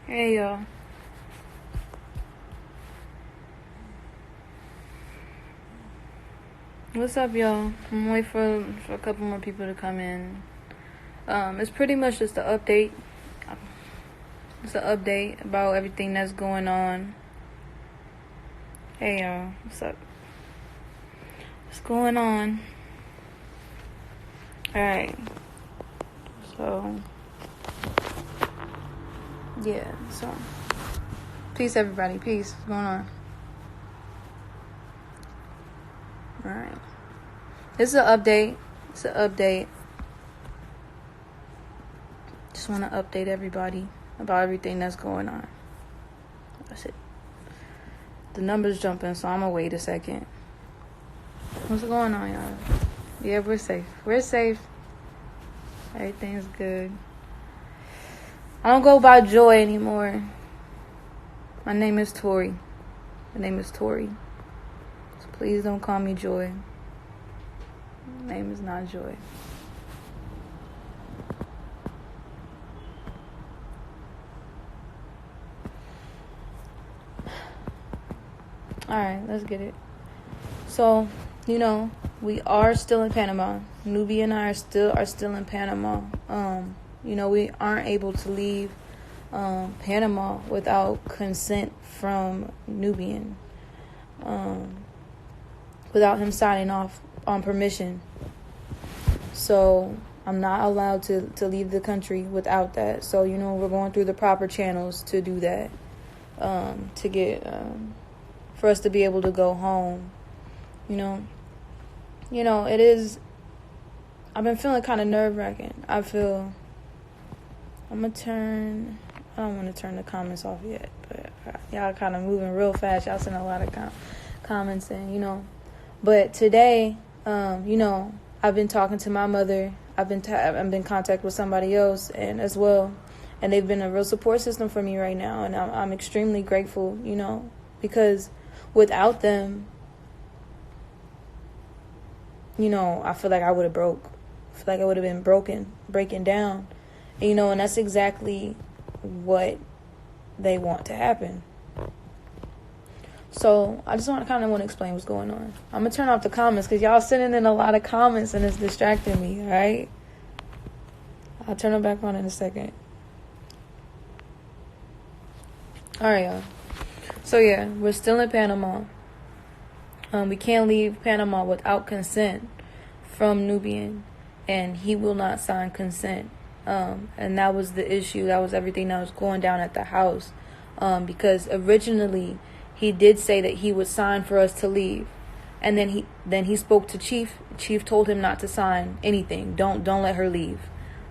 Hey y'all. What's up, y'all? I'm waiting for a couple more people to come in. It's pretty much just an update. It's an update about everything that's going on. Hey y'all, what's up? What's going on? Alright. So yeah, so peace everybody, peace. What's going on? Alright. This is an update. It's an update. Just want to update everybody about everything that's going on. That's it. The number's jumping, so I'm going to wait a second. What's going on, y'all? Yeah, we're safe. We're safe. Everything's good. I don't go by Joy anymore. My name is Tori. My name is Tori. So please don't call me Joy. My name is not Joy. Alright, let's get it. So, we are still in Panama. Nubia and I are still in Panama. We aren't able to leave Panama without consent from Nubian. Without him signing off on permission. So I'm not allowed to leave the country without that. So, we're going through the proper channels to do that. To get for us to be able to go home. It is, I've been feeling kind of nerve-wracking. I don't want to turn the comments off yet, but y'all kind of moving real fast. Y'all send a lot of comments in, But today, I've been talking to my mother. I've been in contact with somebody else and as well. And they've been a real support system for me right now. And I'm extremely grateful, because without them, I feel like I would have broke. I feel like I would have been breaking down. And that's exactly what they want to happen. So I just want to explain what's going on. I'm going to turn off the comments because y'all sending in a lot of comments and it's distracting me, all right? I'll turn them back on in a second. All right, y'all. So, yeah, we're still in Panama. We can't leave Panama without consent from Nubian, and he will not sign consent. And that was the issue. That was everything that was going down at the house. Because originally he did say that he would sign for us to leave. And then he spoke to Chief. Chief told him not to sign anything. Don't let her leave.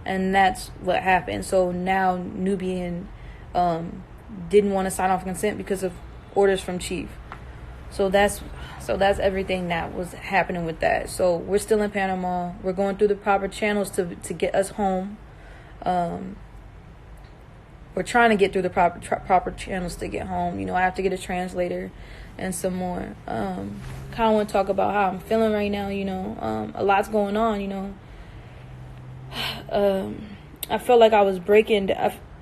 And that's what happened. So now Nubian didn't want to sign off consent because of orders from Chief. So that's everything that was happening with that. So we're still in Panama. We're going through the proper channels to get us home. We're trying to get through the proper channels to get home. I have to get a translator and some more. Kind of want to talk about how I'm feeling right now. A lot's going on. I felt like I was breaking.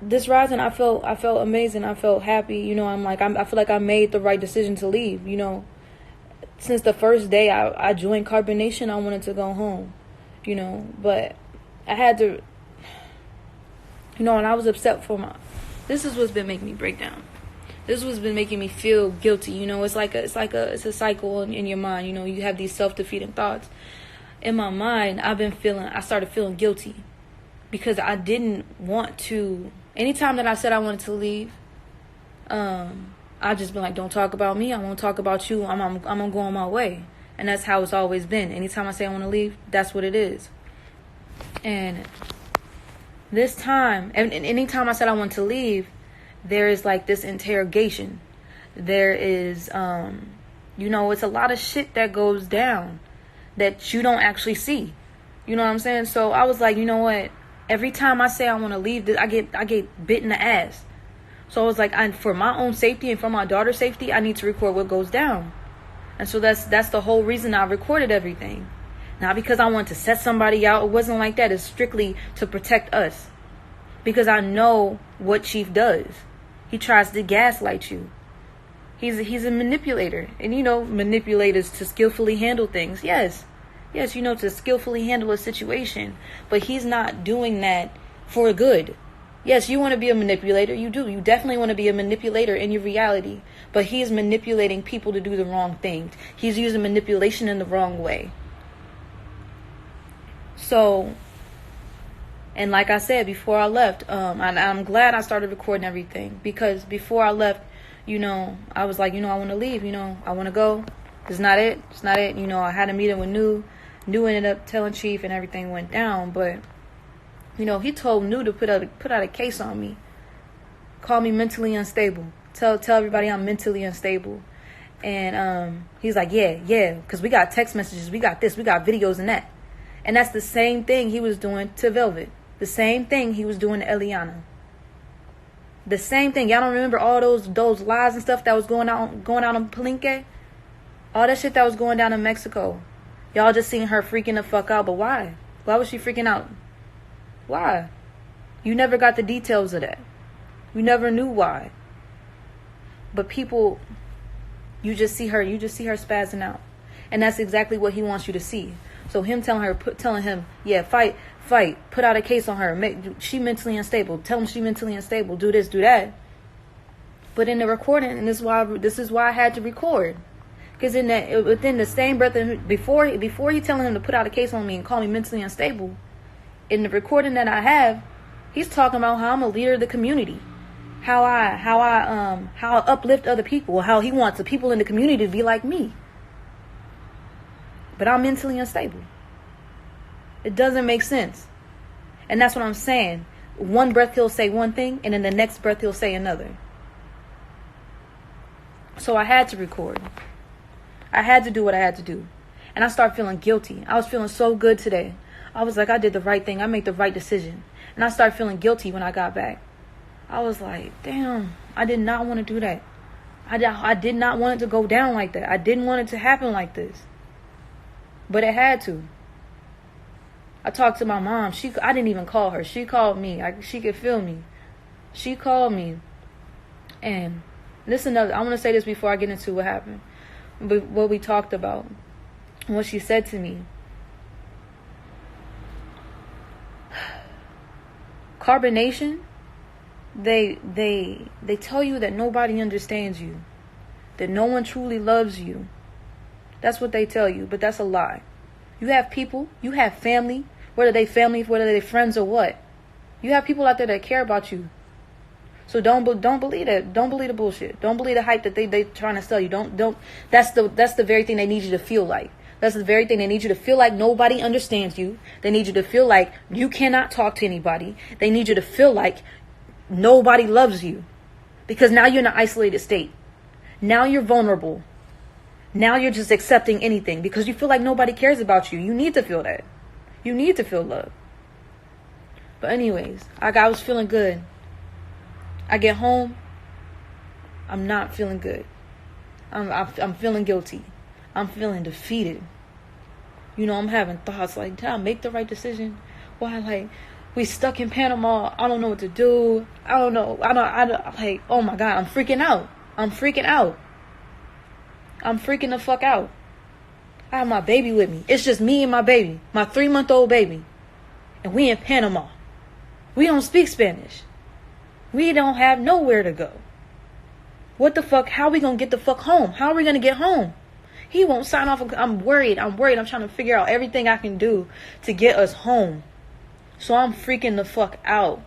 This rising, I felt amazing. I felt happy. I feel like I made the right decision to leave. Since the first day I joined Carbonnation, I wanted to go home. But I had to. And I was upset for this is what's been making me break down. This is what's been making me feel guilty. It's a cycle in your mind. You have these self-defeating thoughts. In my mind, I started feeling guilty because I didn't want to. Anytime that I said I wanted to leave, I just been like, don't talk about me. I won't talk about you. I'm gonna go on my way. And that's how it's always been. Anytime I say I want to leave, that's what it is. And this time, and anytime I said I want to leave, there is like this interrogation. There is, it's a lot of shit that goes down that you don't actually see. You know what I'm saying? So I was like, you know what? Every time I say I want to leave, I get bit in the ass. So I was like, for my own safety and for my daughter's safety, I need to record what goes down. And so that's the whole reason I recorded everything. Not because I want to set somebody out. It wasn't like that. It's strictly to protect us. Because I know what Chief does. He tries to gaslight you. He's a manipulator. And manipulators to skillfully handle things. Yes, to skillfully handle a situation. But he's not doing that for good. Yes, you want to be a manipulator. You do. You definitely want to be a manipulator in your reality. But he is manipulating people to do the wrong things. He's using manipulation in the wrong way. So, and like I said before I left, I'm glad I started recording everything. Because before I left, I was like, I want to leave. I want to go. It's not it. I had a meeting with New. New ended up telling Chief and everything went down. But, he told New to put out a case on me. Call me mentally unstable. Tell everybody I'm mentally unstable. And he's like, yeah, because we got text messages. We got this. We got videos and that. And that's the same thing he was doing to Velvet. The same thing he was doing to Eliana. The same thing. Y'all don't remember all those lies and stuff that was going out on Palenque? All that shit that was going down in Mexico. Y'all just seen her freaking the fuck out. But why? Why was she freaking out? Why? You never got the details of that. You never knew why. But people, you just see her spazzing out. And that's exactly what he wants you to see. So him telling him, yeah, fight, put out a case on her. She mentally unstable. Tell him she mentally unstable. Do this, do that. But in the recording, and this is why I had to record, because within the same breath, before he telling him to put out a case on me and call me mentally unstable, in the recording that I have, he's talking about how I'm a leader of the community, how I uplift other people, how he wants the people in the community to be like me. But I'm mentally unstable. It doesn't make sense. And that's what I'm saying. One breath he'll say one thing, and then the next breath he'll say another. So I had to record. I had to do what I had to do. And I started feeling guilty. I was feeling so good today. I was like, I did the right thing. I made the right decision. And I started feeling guilty when I got back. I was like, damn, I did not want to do that. I did not want it to go down like that. I didn't want it to happen like this. But it had to. I talked to my mom. I didn't even call her. She called me. She could feel me. She called me. And listen, I want to say this before I get into what happened. But what we talked about. What she said to me. Carbonnation. They tell you that nobody understands you. That no one truly loves you. That's what they tell you, but that's a lie. You have people, you have family, whether they friends or what. You have people out there that care about you. So don't believe that. Don't believe the bullshit. Don't believe the hype that they trying to sell you. That's the very thing they need you to feel like. That's the very thing they need you to feel like nobody understands you. They need you to feel like you cannot talk to anybody. They need you to feel like nobody loves you. Because now you're in an isolated state. Now you're vulnerable. Now you're just accepting anything because you feel like nobody cares about you. You need to feel that. You need to feel love. But anyways, I was feeling good. I get home. I'm not feeling good. I'm feeling guilty. I'm feeling defeated. I'm having thoughts like, did I make the right decision? Why, we stuck in Panama. I don't know what to do. I don't know. Like, oh my God, I'm freaking out. I'm freaking the fuck out. I have my baby with me. It's just me and my baby. My 3-month-old baby. And we in Panama. We don't speak Spanish. We don't have nowhere to go. What the fuck? How we gonna get the fuck home? How are we gonna get home? He won't sign off. I'm worried. I'm trying to figure out everything I can do to get us home. So I'm freaking the fuck out.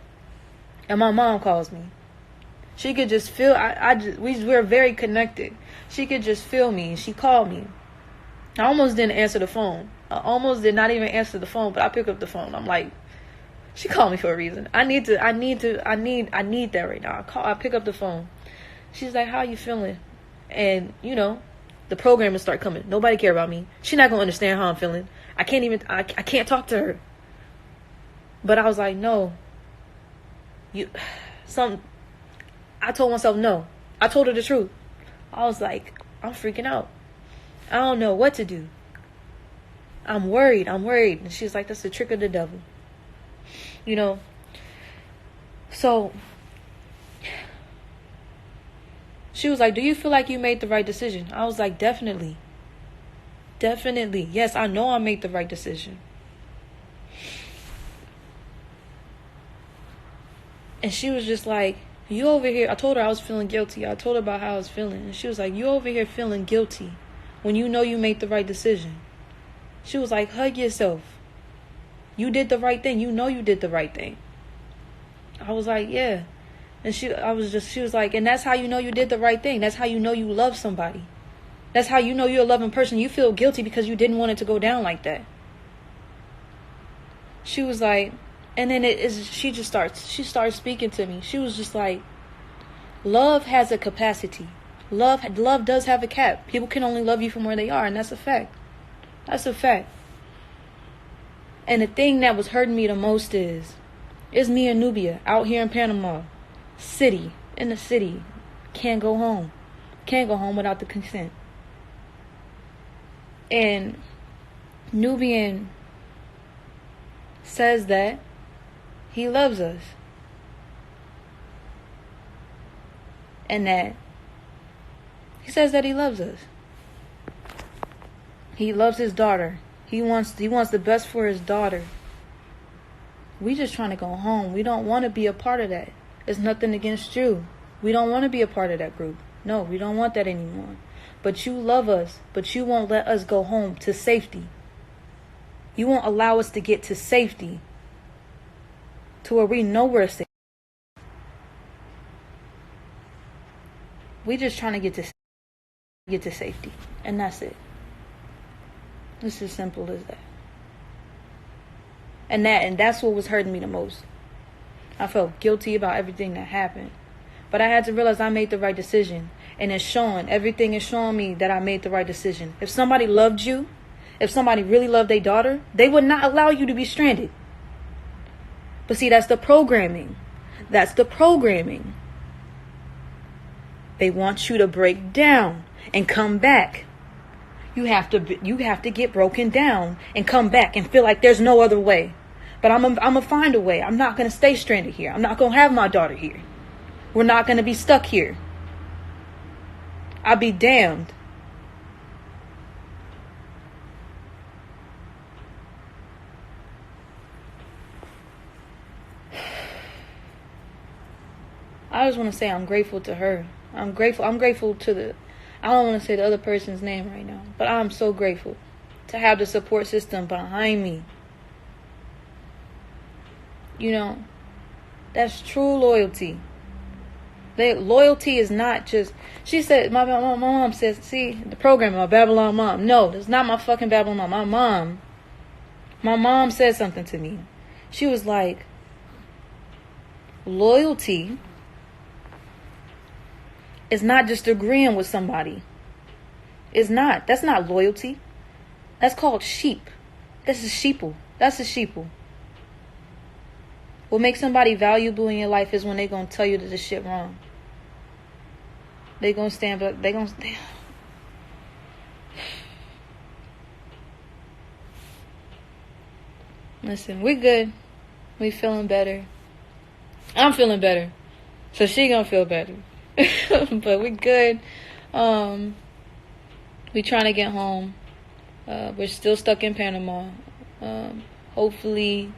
And my mom calls me. She could just feel, we're very connected. She could just feel me. She called me. I almost didn't answer the phone. I almost did not even answer the phone, but I pick up the phone. I'm like, she called me for a reason. I need that right now. I pick up the phone. She's like, how you feeling? And, the program will start coming. Nobody care about me. She's not going to understand how I'm feeling. I can't talk to her. But I was like, no. I told myself no. I told her the truth. I was like, I'm freaking out. I don't know what to do. I'm worried. And she's like, that's the trick of the devil. So She was like, do you feel like you made the right decision? I was like, definitely. Definitely. Yes, I know I made the right decision. And she was just like, you over here. I told her I was feeling guilty. I told her about how I was feeling. And she was like, you over here feeling guilty when you know you made the right decision. She was like, hug yourself. You did the right thing. You know you did the right thing. I was like, yeah. And she was like, and that's how you know you did the right thing. That's how you know you love somebody. That's how you know you're a loving person. You feel guilty because you didn't want it to go down like that. She was like, and then she starts speaking to me. She was just like, love has a capacity. Love does have a cap. People can only love you from where they are, and that's a fact. That's a fact. And the thing that was hurting me the most is me and Nubia out here in Panama in the city. Can't go home. Can't go home without the consent. And Nubian says that he loves us. And that he says that he loves us. He loves his daughter. He wants the best for his daughter. We just trying to go home. We don't want to be a part of that. It's nothing against you. We don't want to be a part of that group. No, we don't want that anymore. But you love us, but you won't let us go home to safety. You won't allow us to get to safety, to where we know we're safe. We just trying to get to safety, and that's it. It's as simple as that. And that's what was hurting me the most. I felt guilty about everything that happened, but I had to realize I made the right decision, and it's showing. Everything is showing me that I made the right decision. If somebody loved you, if somebody really loved their daughter, they would not allow you to be stranded. But see, that's the programming. That's the programming. They want you to break down and come back. You have to get broken down and come back and feel like there's no other way. But I'm gonna find a way. I'm not gonna stay stranded here. I'm not gonna have my daughter here. We're not gonna be stuck here. I'll be damned. I just want to say I'm grateful to her. I'm grateful to I don't want to say the other person's name right now, but I'm so grateful to have the support system behind me. You know, that's true loyalty. Loyalty is not just, she said, my mom says, see, the program, my Babylon mom. No, that's not my fucking Babylon mom. My mom said something to me. She was like, loyalty is not just agreeing with somebody. It's not. That's not loyalty. That's called sheep. That's a sheeple. That's a sheeple. What makes somebody valuable in your life is when they're going to tell you that this shit wrong. They're going to stand up. They're going to stand. Listen, we good. We feeling better. I'm feeling better. So she going to feel better. But we good. We trying to get home. We're still stuck in Panama. Hopefully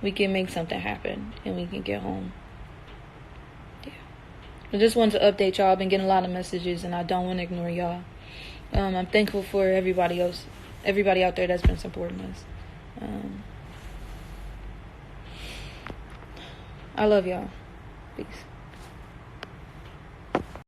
we can make something happen and we can get home. Yeah. I just wanted to update y'all. I've been getting a lot of messages and I don't want to ignore y'all. I'm thankful for everybody out there that's been supporting us. I love y'all. Peace.